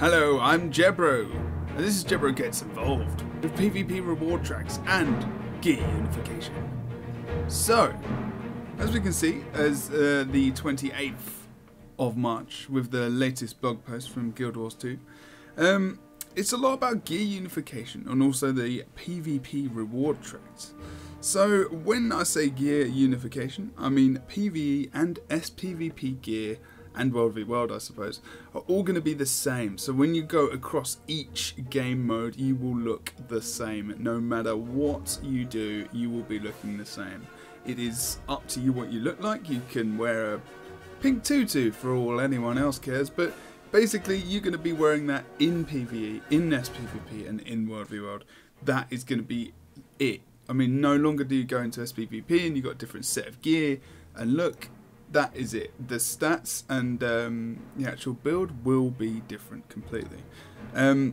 Hello, I'm Jebro, and this is Jebro Gets Involved with PvP reward tracks and gear unification. So, as we can see, as the 28th of March with the latest blog post from GW2, it's a lot about gear unification and also the PvP reward tracks. So when I say gear unification, I mean PvE and SPvP gear and World v World, I suppose, are all going to be the same. So when you go across each game mode, you will look the same. No matter what you do, you will be looking the same. It is up to you what you look like. You can wear a pink tutu for all anyone else cares, but basically you're going to be wearing that in PvE, in SPvP and in World v World. That is going to be it. I mean, no longer do you go into SPvP and you've got a different set of gear and look. That is it. The stats and the actual build will be different completely. So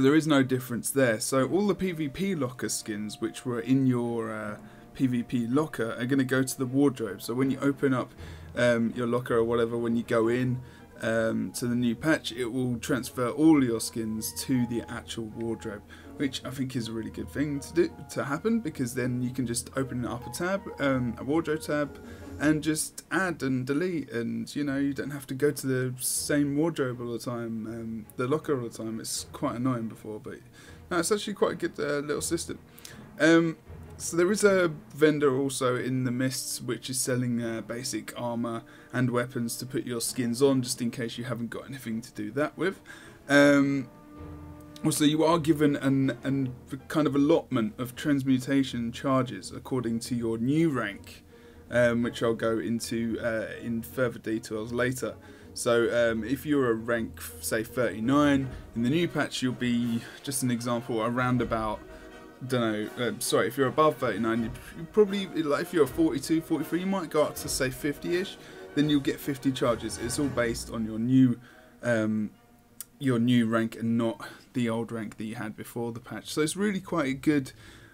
there is no difference there. So all the PvP locker skins which were in your PvP locker are going to go to the wardrobe. So when you open up your locker or whatever, when you go in to the new patch, it will transfer all your skins to the actual wardrobe, which I think is a really good thing to happen, because then you can just open up a tab, a wardrobe tab, and just add and delete, and you know, you don't have to go to the same wardrobe all the time, the locker all the time. It's quite annoying before, but no, it's actually quite a good little system. So there is a vendor also in the Mists which is selling basic armor and weapons to put your skins on, just in case you haven't got anything to do that with. Also, you are given an kind of allotment of transmutation charges according to your new rank, which I'll go into in further details later. So if you're a rank, say 39, in the new patch you'll be, just an example, around about, sorry, if you're above 39, you probably, like if you're a 42, 43, you might go up to say 50-ish, then you'll get 50 charges. It's all based on your new rank and not the old rank that you had before the patch. So it's really quite a good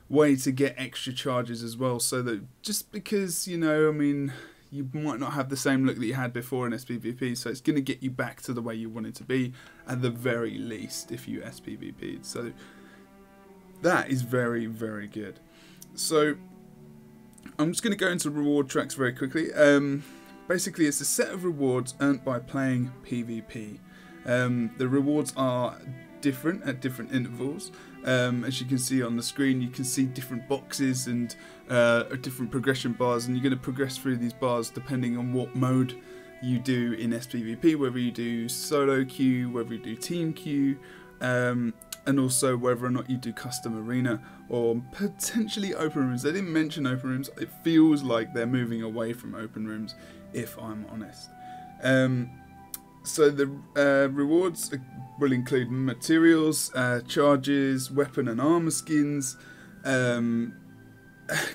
way to get extra charges as well, so that just because, you know, I mean, you might not have the same look that you had before in SPvP, so it's going to get you back to the way you want it to be at the very least if you SPvP'd. So that is very, very good. So I'm just going to go into reward tracks very quickly. Basically, it's a set of rewards earned by playing PvP. The rewards are different at different intervals. As you can see on the screen, you can see different boxes and different progression bars, and you're going to progress through these bars depending on what mode you do in SPvP, whether you do solo queue, whether you do team queue, and also whether or not you do custom arena or potentially open rooms. They didn't mention open rooms. It feels like they're moving away from open rooms, if I'm honest. So the rewards will include materials, charges, weapon and armor skins,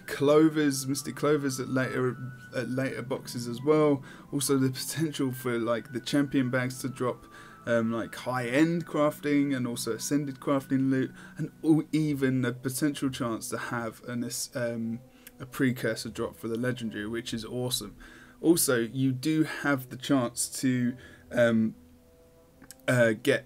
clovers, mystic clovers at later boxes as well. Also the potential for like the champion bags to drop like high-end crafting and also ascended crafting loot, and even a potential chance to have a precursor drop for the legendary, which is awesome. Also, you do have the chance to get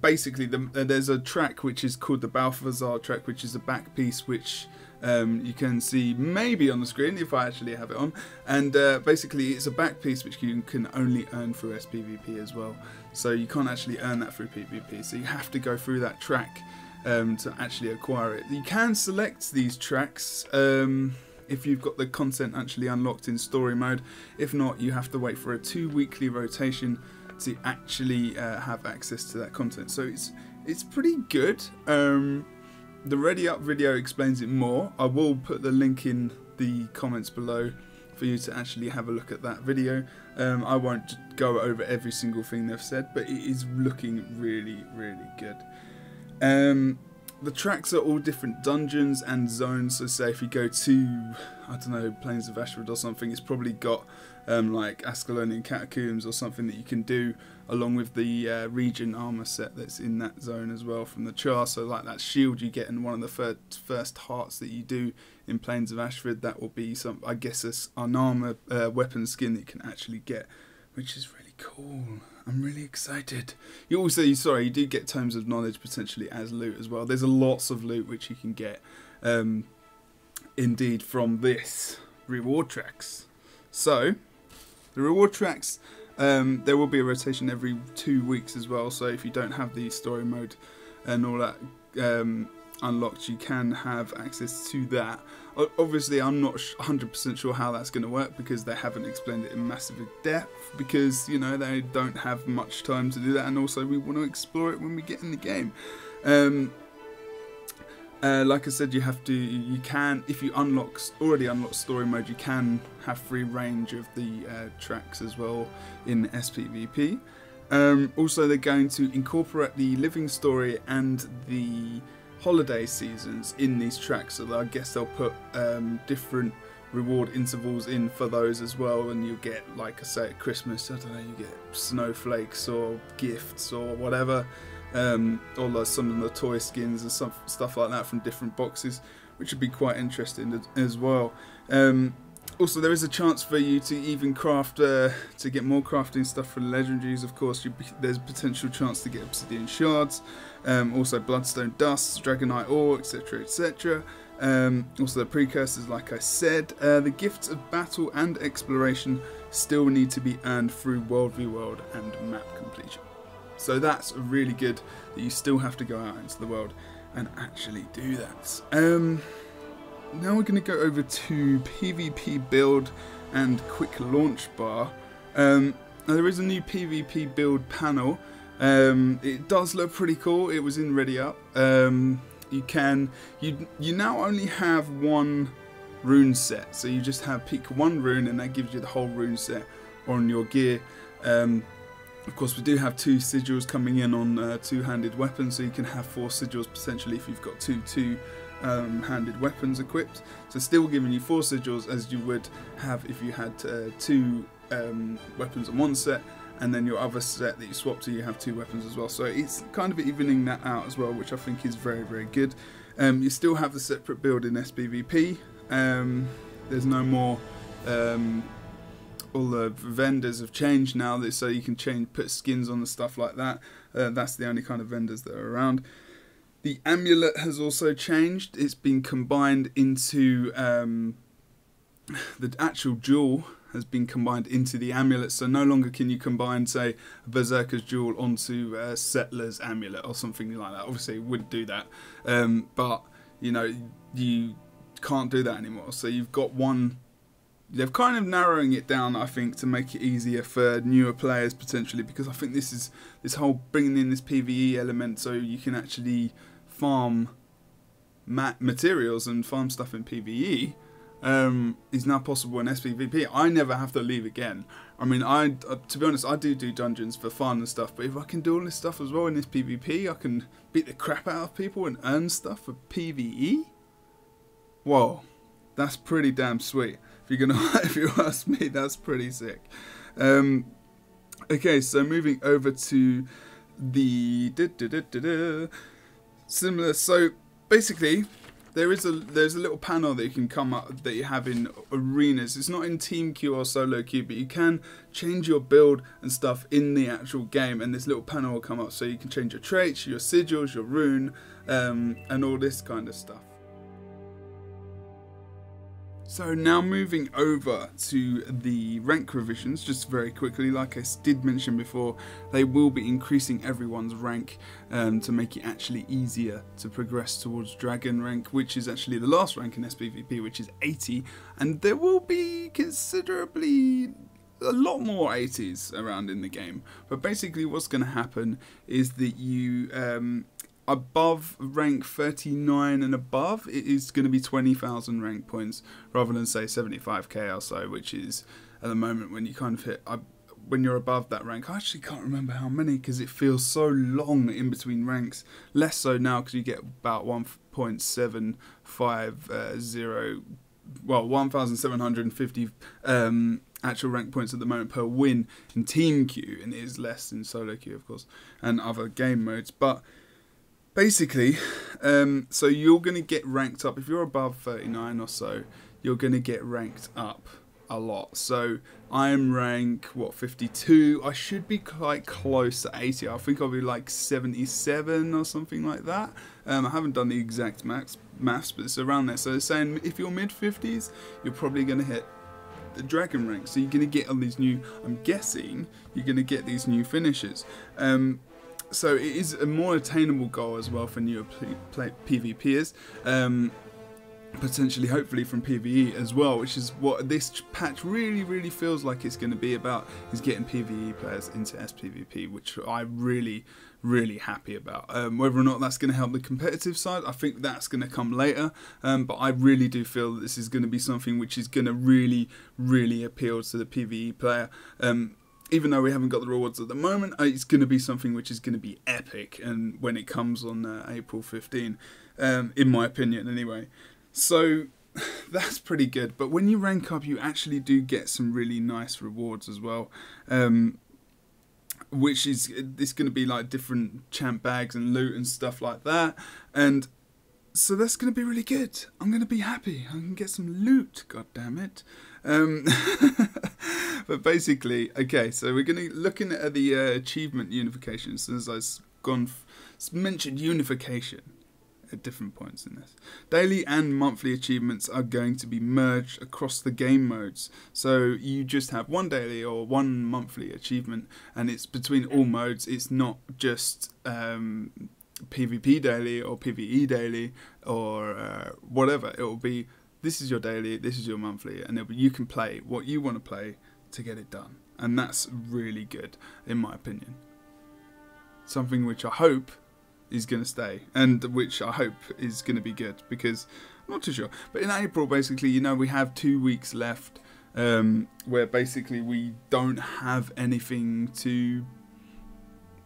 basically there's a track which is called the Balthazar track, which is a back piece which you can see maybe on the screen if I actually have it on, and basically it's a back piece which you can only earn through SPvP as well, so you can't actually earn that through PvP, so you have to go through that track to actually acquire it. You can select these tracks if you've got the content actually unlocked in story mode. If not, you have to wait for a 2-weekly rotation to actually have access to that content. So it's pretty good. The Ready Up video explains it more. I will put the link in the comments below for you to actually have a look at that video. I won't go over every single thing they've said, but it is looking really, really good. The tracks are all different dungeons and zones, so say if you go to, I don't know, Plains of Ashford or something, it's probably got like Ascalonian Catacombs or something that you can do along with the region armor set that's in that zone as well from the char. So like that shield you get in one of the first hearts that you do in Plains of Ashford, that will be some, I guess, an armor weapon skin that you can actually get which is really cool. I'm really excited. You also, you do get tomes of knowledge potentially as loot as well. There's lots of loot which you can get, indeed, from this reward tracks. So, the reward tracks, there will be a rotation every 2 weeks as well. So if you don't have the story mode and all that unlocked, you can have access to that. Obviously, I'm not 100% sure how that's going to work because they haven't explained it in massive depth, because, you know, they don't have much time to do that, and also we want to explore it when we get in the game. Like I said, you can, if you already unlock story mode, you can have free range of the tracks as well in SPVP. Also, they're going to incorporate the living story and the holiday seasons in these tracks, so I guess they'll put different reward intervals in for those as well, and you get, like I say, at Christmas, I don't know, you get snowflakes or gifts or whatever, or some of the toy skins and stuff like that from different boxes, which would be quite interesting as well. Also, there is a chance for you to even craft, to get more crafting stuff from legendaries. Of course, there's a potential chance to get obsidian shards, also bloodstone dust, dragonite ore, etc, etc. Also the precursors, like I said. The gifts of battle and exploration still need to be earned through World v World and map completion. So that's really good that you still have to go out into the world and actually do that. Now we're going to go over to PvP build and quick launch bar. Now there is a new PvP build panel. It does look pretty cool. It was in Ready Up. You now only have one rune set, so you just pick one rune, and that gives you the whole rune set on your gear. Of course, we do have 2 sigils coming in on two-handed weapons, so you can have 4 sigils potentially if you've got two-handed weapons equipped. So still giving you 4 sigils as you would have if you had 2 weapons on one set, and then your other set that you swap to, you have 2 weapons as well. So it's kind of evening that out as well, which I think is very, very good. You still have the separate build in SPVP. There's no more. All the vendors have changed now, so you can put skins on the stuff like that. That's the only kind of vendors that are around. The amulet has also changed. It's been combined into the actual jewel has been combined into the amulet, so no longer can you combine, say, a Berserker's jewel onto a Settler's amulet or something like that. Obviously, you wouldn't do that, but you know, you can't do that anymore. So you've got one. They're kind of narrowing it down, I think, to make it easier for newer players potentially, because I think this whole bringing in this PvE element, so you can actually farm materials and farm stuff in PvE. Is now possible in SPVP. I never have to leave again. I mean, to be honest, I do dungeons for fun and stuff, but if I can do all this stuff as well in this PvP, I can beat the crap out of people and earn stuff for PvE. Whoa, that's pretty damn sweet. If you ask me, that's pretty sick. Okay, so moving over to the similar. So basically, there's a little panel that you can come up that you have in arenas. It's not in team queue or solo queue, but you can change your build and stuff in the actual game, and this little panel will come up, so you can change your traits, your sigils, your rune, and all this kind of stuff. So now moving over to the rank revisions, just very quickly, like I did mention before, they will be increasing everyone's rank to make it actually easier to progress towards Dragon rank, which is actually the last rank in SPVP, which is 80, and there will be considerably a lot more 80s around in the game. But basically what's going to happen is that you above rank 39 and above, it is going to be 20,000 rank points rather than say 75k or so, which is at the moment when you kind of hit when you're above that rank. I actually can't remember how many because it feels so long in between ranks. Less so now because you get about 1.750 1,750 actual rank points at the moment per win in team queue, and it is less in solo queue of course and other game modes. But basically, so you're going to get ranked up. If you're above 39 or so, you're going to get ranked up a lot. So I'm rank, what, 52? I should be quite close to 80. I think I'll be like 77 or something like that. I haven't done the exact maths, but it's around there. So it's saying if you're mid 50s, you're probably going to hit the dragon rank. So you're going to get all these new, I'm guessing, you're going to get these new finishes. So it is a more attainable goal as well for newer PvPers. Potentially, hopefully from PvE as well, which is what this patch really feels like it's going to be about, is getting PvE players into SPVP, which I'm really happy about. Whether or not that's going to help the competitive side, I think that's going to come later, but I really do feel that this is going to be something which is going to really appeal to the PvE player. Even though we haven't got the rewards at the moment, it's going to be something which is going to be epic, and when it comes on April 15, in my opinion anyway. So that's pretty good, but when you rank up, you actually do get some really nice rewards as well, which is, it's going to be like different champ bags and loot and stuff like that, and so that's going to be really good. I'm going to be happy. I can get some loot, god damn it. But basically, okay, so we're going to looking at the achievement unification. So as I've mentioned unification at different points in this. Daily and monthly achievements are going to be merged across the game modes. So you just have one daily or one monthly achievement, and it's between all modes. It's not just PvP daily or PvE daily or whatever. It will be, this is your daily, this is your monthly, and you can play what you want to play to get it done. And that's really good, in my opinion. Something which I hope is going to stay, and which I hope is going to be good, because I'm not too sure. But in April, basically, you know, we have 2 weeks left, where basically we don't have anything to,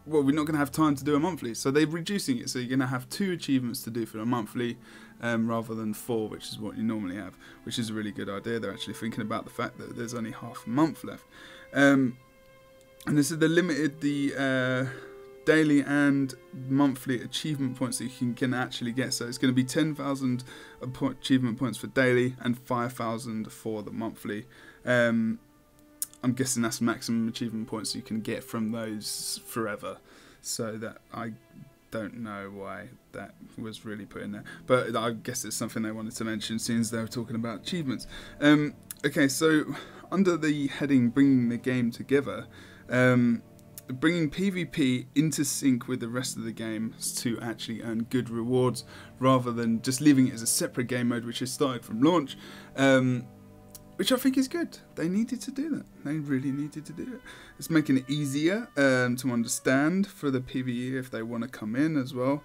well, we're not going to have time to do a monthly, so they're reducing it, so you're going to have 2 achievements to do for a monthly, rather than 4, which is what you normally have, which is a really good idea. They're actually thinking about the fact that there's only half a month left, and this is the limited the daily and monthly achievement points that you can actually get. So it's going to be 10,000 achievement points for daily and 5,000 for the monthly. I'm guessing that's maximum achievement points you can get from those forever. So that, I don't know why that was really put in there, but I guess it's something they wanted to mention since they were talking about achievements. Okay, so under the heading bringing the game together, bringing PvP into sync with the rest of the game to actually earn good rewards, rather than just leaving it as a separate game mode which has started from launch, which I think is good. They needed to do that. They really needed to do it. It's making it easier to understand for the PvE if they want to come in as well.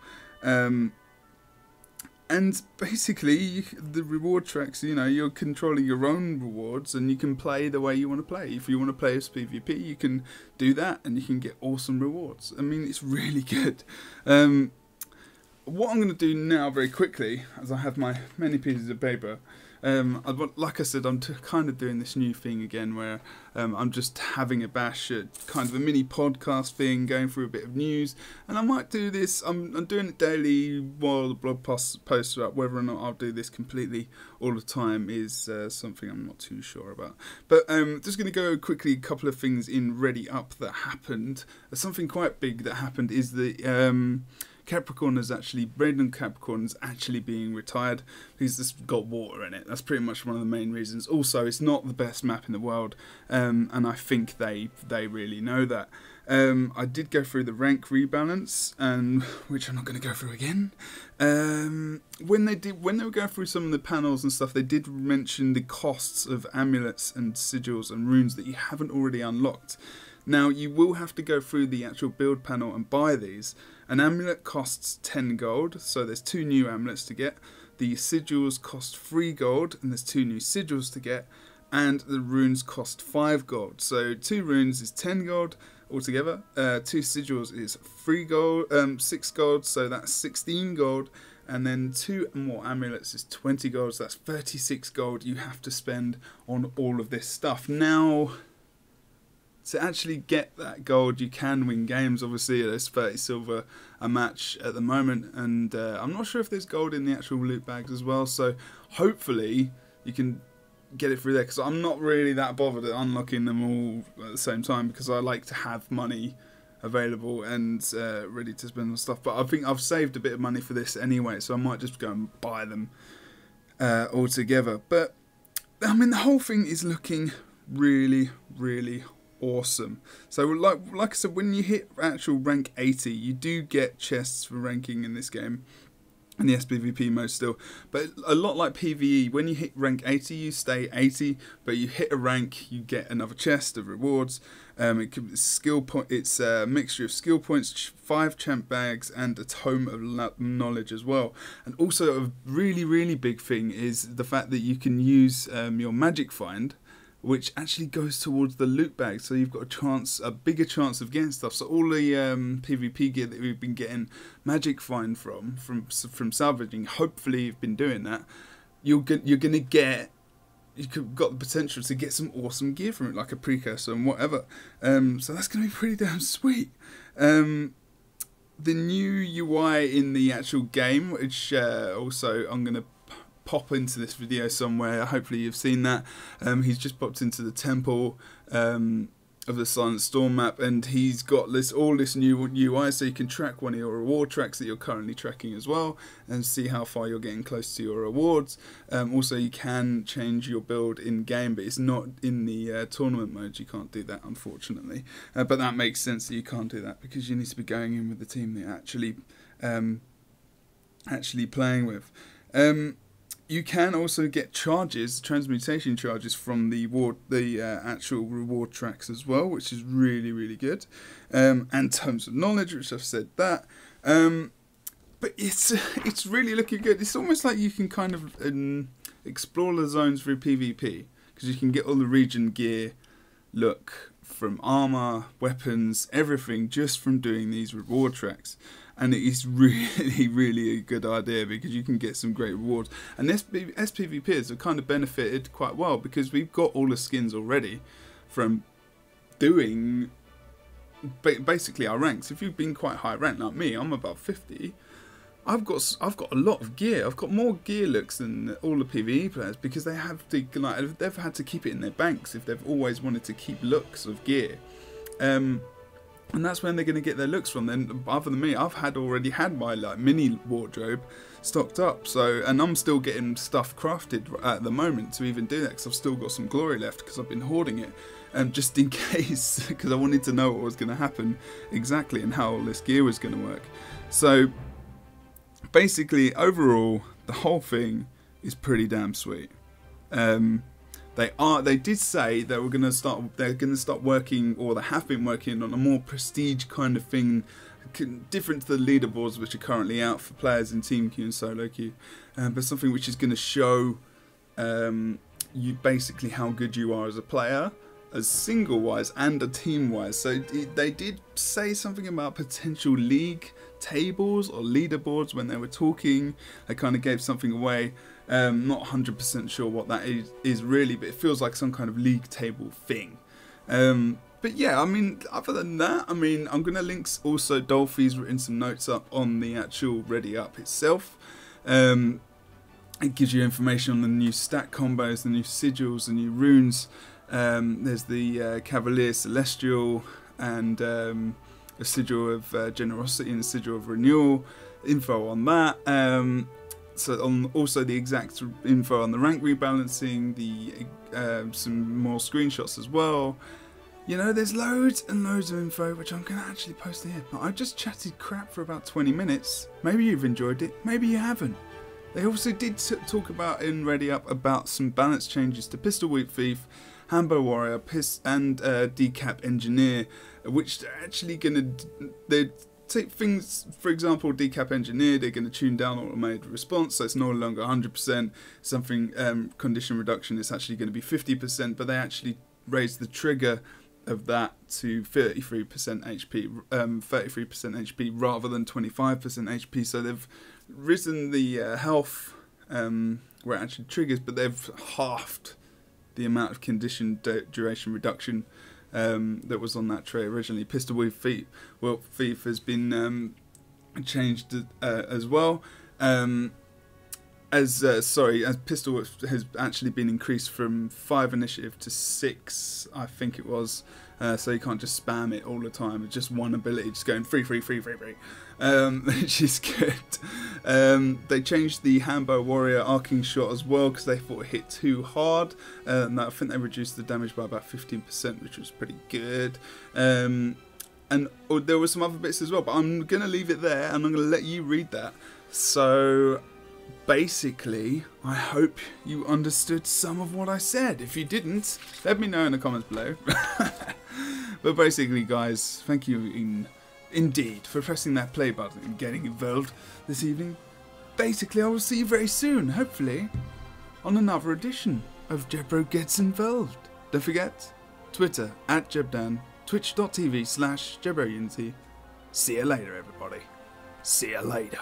And basically, the reward tracks, you know, you're controlling your own rewards, and you can play the way you want to play. If you want to play as PvP, you can do that, and you can get awesome rewards. I mean, it's really good. What I'm going to do now, very quickly, as I have my many pieces of paper, like I said, I'm kind of doing this new thing again, where I'm just having a bash at kind of a mini podcast thing, going through a bit of news, and I might do this, I'm doing it daily while the blog posts are up. Whether or not I'll do this completely all the time is something I'm not too sure about. But just going to go quickly, a couple of things in Ready Up that happened. Something quite big that happened is the Capricorn is actually, Braden Capricorn is actually being retired because it's got water in it. That's pretty much one of the main reasons. Also, it's not the best map in the world, and I think they really know that. I did go through the rank rebalance, which I'm not going to go through again. When they were going through some of the panels and stuff, they did mention the costs of amulets and sigils and runes that you haven't already unlocked. Now, you will have to go through the actual build panel and buy these. An amulet costs 10 gold, so there's 2 new amulets to get. The sigils cost 3 gold, and there's 2 new sigils to get. And the runes cost 5 gold. So 2 runes is 10 gold altogether. 2 sigils is 6 gold, so that's 16 gold. And then 2 more amulets is 20 gold, so that's 36 gold you have to spend on all of this stuff. Now, to actually get that gold, you can win games. Obviously, there's 30 silver a match at the moment, and I'm not sure if there's gold in the actual loot bags as well. So hopefully you can get it through there, because I'm not really that bothered at unlocking them all at the same time, because I like to have money available and ready to spend on stuff. But I think I've saved a bit of money for this anyway, so I might just go and buy them all together. But I mean, the whole thing is looking really, really awesome. So like I said, when you hit actual rank 80, you do get chests for ranking in this game, in the SPVP mode still, but a lot like PvE, when you hit rank 80 you stay 80, but you hit a rank you get another chest of rewards. It could be skill point. It's a mixture of skill points, 5 champ bags, and a tome of knowledge as well. And also a really, really big thing is the fact that you can use your magic find, which actually goes towards the loot bag, so you've got a bigger chance of getting stuff. So all the PvP gear that we've been getting magic find from salvaging, hopefully you've been doing that, you've got the potential to get some awesome gear from it, like a precursor and whatever. So that's going to be pretty damn sweet. The new UI in the actual game, which also I'm going to pop into this video somewhere, hopefully you've seen that. He's just popped into the temple of the Silent Storm map, and he's got all this new UI, so you can track one of your reward tracks that you're currently tracking as well, and see how far you're getting close to your rewards. Also, you can change your build in game, but it's not in the tournament mode. You can't do that, unfortunately. But that makes sense that you can't do that, because you need to be going in with the team that you're actually playing with. You can also get charges, transmutation charges, from the actual reward tracks as well, which is really, really good. And tomes of knowledge, which I've said that. But it's really looking good. It's almost like you can kind of explore the zones through PvP, because you can get all the region gear look from armor, weapons, everything, just from doing these reward tracks. And it is really, really a good idea, because you can get some great rewards. And SPVPers have kind of benefited quite well, because we've got all the skins already from doing basically our ranks. If you've been quite high ranked like me, I'm about 50. I've got a lot of gear. I've got more gear looks than all the PvE players, because they have to, like, they've had to keep it in their banks if they've always wanted to keep looks of gear. And that's when they're going to get their looks from. Then, other than me, I've already had my mini wardrobe stocked up. So, and I'm still getting stuff crafted at the moment to even do that, because I've still got some glory left, because I've been hoarding it, just in case, because I wanted to know what was going to happen exactly and how all this gear was going to work. So, basically, overall, the whole thing is pretty damn sweet. They did say they were going to start working, or they have been working on a more prestige kind of thing, different to the leaderboards which are currently out for players in team queue and solo queue, but something which is going to show you basically how good you are as a player, as single wise and a team wise. So they did say something about potential league tables or leaderboards when they were talking. They kind of gave something away. Not 100% sure what that is really, but it feels like some kind of league table thing. But yeah, I mean, other than that, I mean, I'm going to link also Dolphy's written some notes up on the actual Ready Up itself. It gives you information on the new stat combos, the new sigils, the new runes. There's the Cavalier Celestial, and a sigil of generosity and a sigil of renewal. Info on that. So also the exact info on the rank rebalancing, some more screenshots as well. You know, there's loads and loads of info which I'm going to actually post here. But I just chatted crap for about 20 minutes. Maybe you've enjoyed it, maybe you haven't. They also did talk about in Ready Up about some balance changes to Pistol Whip Thief, Hambo Warrior, and Decap Engineer, which they're actually going to take things. For example, Decap Engineer, they're going to tune down automated response, so it's no longer 100%. Something condition reduction is actually going to be 50%, but they actually raised the trigger of that to 33% HP, 33% HP rather than 25% HP. So they've risen the health where it actually triggers, but they've halved the amount of condition duration reduction that was on that tray originally. Pistol Whip Thief has been changed as well. as pistol has actually been increased from 5 initiative to 6, I think it was. So you can't just spam it all the time. It's just one ability, just going free, which is good. They changed the Handbow Warrior arcing shot as well because they thought it hit too hard. And I think they reduced the damage by about 15%, which was pretty good. And there were some other bits as well, but I'm going to leave it there and I'm going to let you read that. So basically, I hope you understood some of what I said. If you didn't, let me know in the comments below. But basically, guys, thank you indeed for pressing that play button and getting involved this evening. Basically, I will see you very soon, hopefully, on another edition of Jebro Gets Involved. Don't forget, Twitter @Jebdan, twitch.tv/JebroUnity. See you later, everybody. See you later.